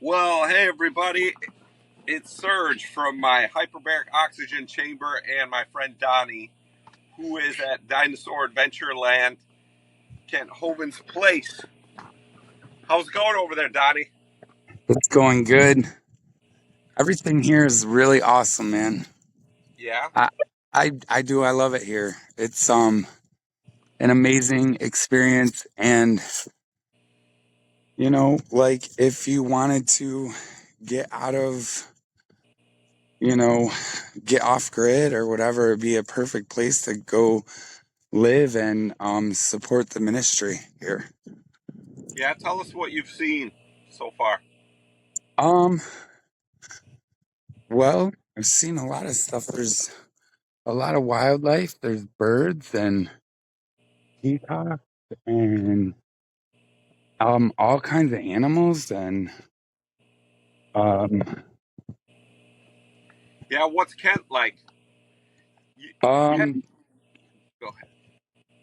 Well, hey everybody, it's Serge from my hyperbaric oxygen chamber and my friend Donny, who is at Dinosaur Adventureland, Kent Hovind's place. How's it going over there, Donny? It's going good. Everything here is really awesome, man. Yeah? I I love it here. It's an amazing experience, and like if you wanted to get out of, you know, get off grid or whatever, it'd be a perfect place to go live and support the ministry here. Yeah, tell us what you've seen so far. Um well, I've seen a lot of stuff. There's a lot of wildlife. There's birds and peacocks and all kinds of animals and um Yeah, what's Kent like? You had, um go ahead.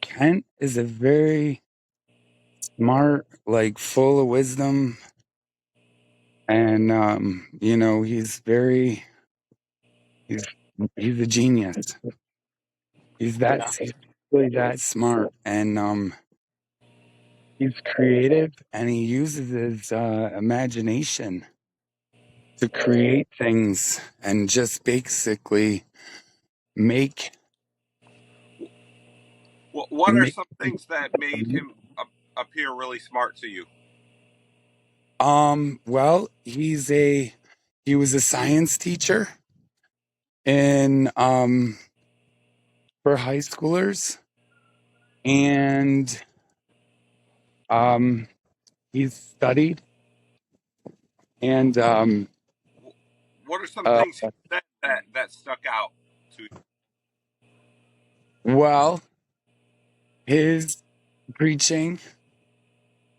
Kent is a very smart, like full of wisdom, and he's he's a genius. Yeah. He's really that smart, and he's creative, and he uses his imagination to create things and just basically make What are make some things that made him appear really smart to you? well, he was a science teacher in for high schoolers, and um he's studied, and What are some uh things he said that stuck out to you? well, his preaching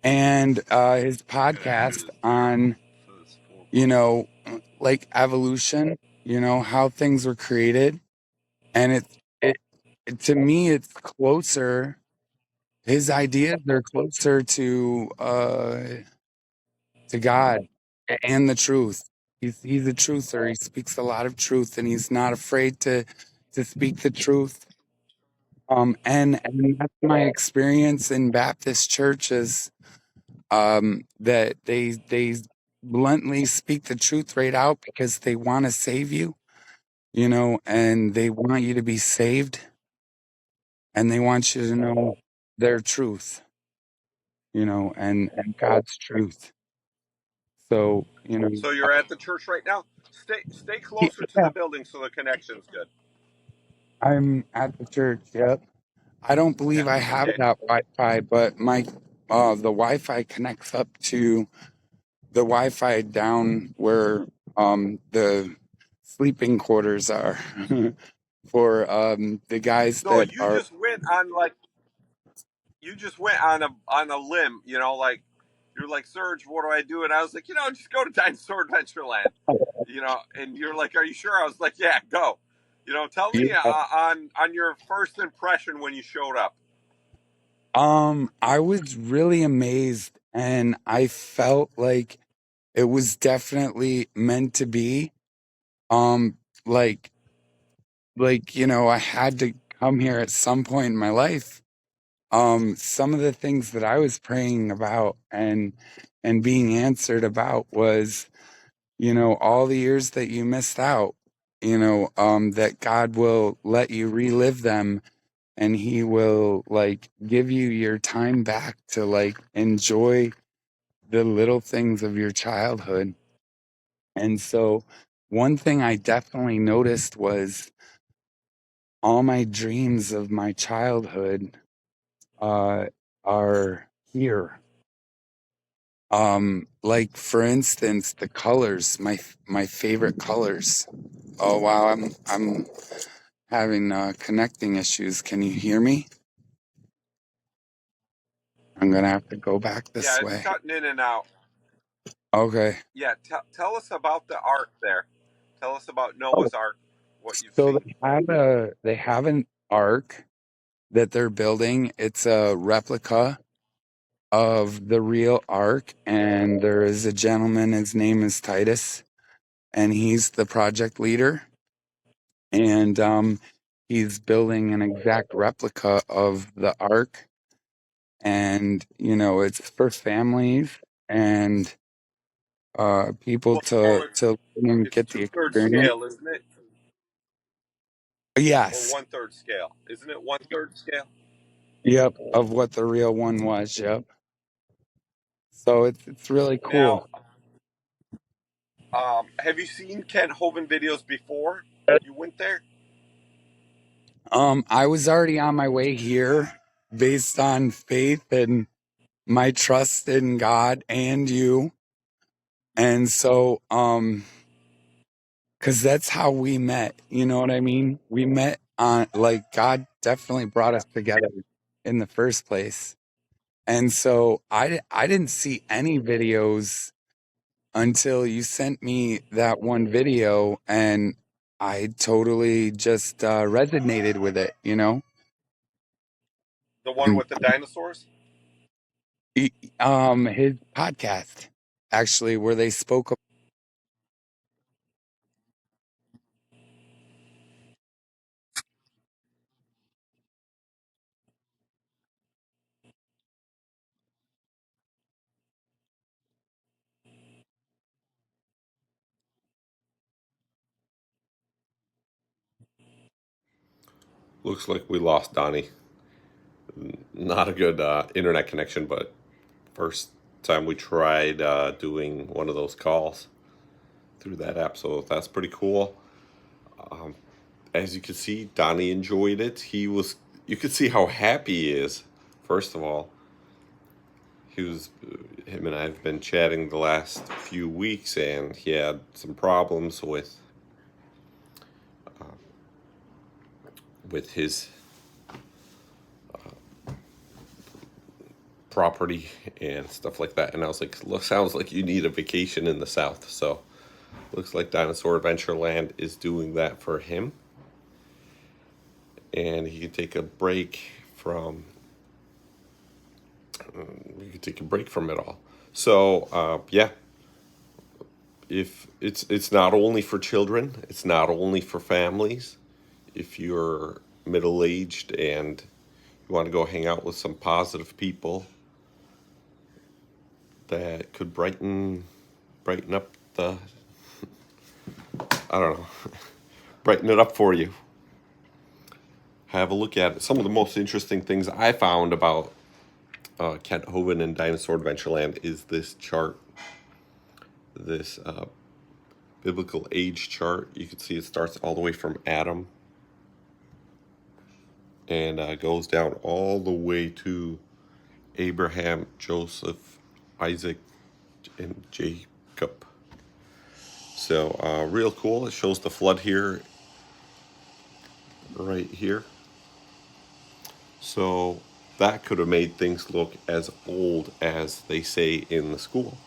and his Connection podcast is zero. on, So it's 4 you know like evolution, how things were created, and to me it's closer. His ideas are closer to God and the truth. He's a truther. He speaks a lot of truth, and he's not afraid to speak the truth. And that's my experience in Baptist churches. That they bluntly speak the truth right out because they want to save you, and they want you to be saved, and they want you to know their truth, and God's truth. So, So you're at the church right now. Stay closer to yeah, the building so the connection's good. I'm at the church. Yep. I don't Yeah. believe I have Okay. that Wi-Fi, but the Wi-Fi connects up to the Wi-Fi down where the sleeping quarters are for the guys So that are. you just went on a limb. Like you're like Serge. What do I do? And I was like, just go to Dinosaur Adventureland. And you're like, are you sure? I was like, yeah, go. Tell me Yeah. on your first impression when you showed up. I was really amazed, and I felt like it was definitely meant to be. Um, like I had to come here at some point in my life. Some of the things that I was praying about and being answered about was, all the years that you missed out, that God will let you relive them, and he will like give you your time back to like enjoy the little things of your childhood. And so one thing I definitely noticed was all my dreams of my childhood uh, are here. Like for instance, the colors, my favorite colors. Oh wow, I'm having connecting issues. Can you hear me? I'm gonna have to go back Yeah, this it's way. cutting in and out. Okay. Yeah, tell us about the ark there. Tell us about Oh, Noah's Ark, what you've so seen. they have an ark that they're building. It's a replica, of the real Ark, and there is a gentleman, his name is Titus, and he's the project leader. And he's building an exact replica of the Ark. And, it's for families and people Well, so to learn and it's get the two-thirds experience. scale, isn't it? Or Yes. one-third scale? Isn't it one-third scale? Yep. Of what the real one was. Yep. So it's really Now, cool. have you seen Kent Hovind videos before you went there? I was already on my way here based on faith and my trust in God and you. And so, cause that's how we met. You know what I mean? We met on, like, God definitely brought us together in the first place. And so I didn't see any videos until you sent me that one video, and I totally just resonated with it. The one And with the dinosaurs? his podcast, actually, where they spoke. Looks like we lost Donnie. Not a good internet connection, but first time we tried doing one of those calls through that app, so that's pretty cool. As you can see, Donnie enjoyed it. You could see how happy he is. First of all, him and I have been chatting the last few weeks, and he had some problems with his property and stuff like that. And I was like, sounds like you need a vacation in the South. So looks like Dinosaur Adventureland is doing that for him. And he can take a break from it all. So yeah, if it's not only for children, it's not only for families. If you're middle aged and you want to go hang out with some positive people that could brighten up the, I don't know, brighten it up for you. Have a look at it. Some of the most interesting things I found about Kent Hovind and Dinosaur Adventureland is this chart, this biblical age chart. You can see it starts all the way from Adam and goes down all the way to Abraham, Joseph, Isaac, and Jacob. So real cool. It shows the flood here, right here. So that could have made things look as old as they say in the school,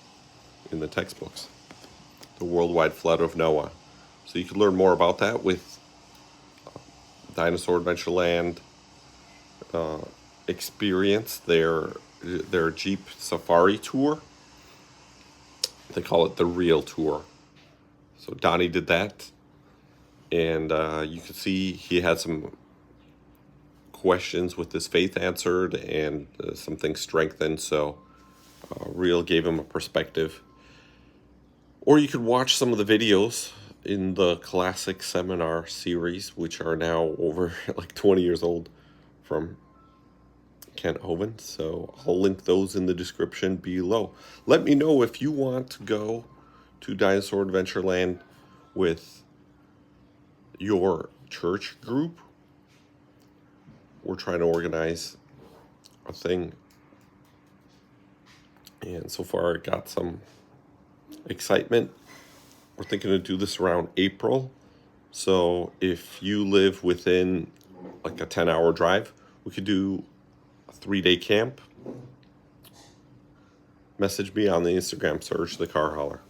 in the textbooks. The worldwide flood of Noah. So you can learn more about that with Dinosaur Adventureland experience, their Jeep Safari tour. They call it the Real Tour. So Donnie did that, and you can see he had some questions with his faith answered and some things strengthened. So Real gave him a perspective. Or you could watch some of the videos in the classic seminar series, which are now over like 20 years old, from Kent Hovind. So I'll link those in the description below. Let me know if you want to go to Dinosaur Adventureland with your church group. We're trying to organize a thing, and so far it got some excitement. We're thinking to do this around April. So if you live within like a 10-hour drive, we could do a 3-day camp. Message me on the Instagram, Serge the Car Hauler.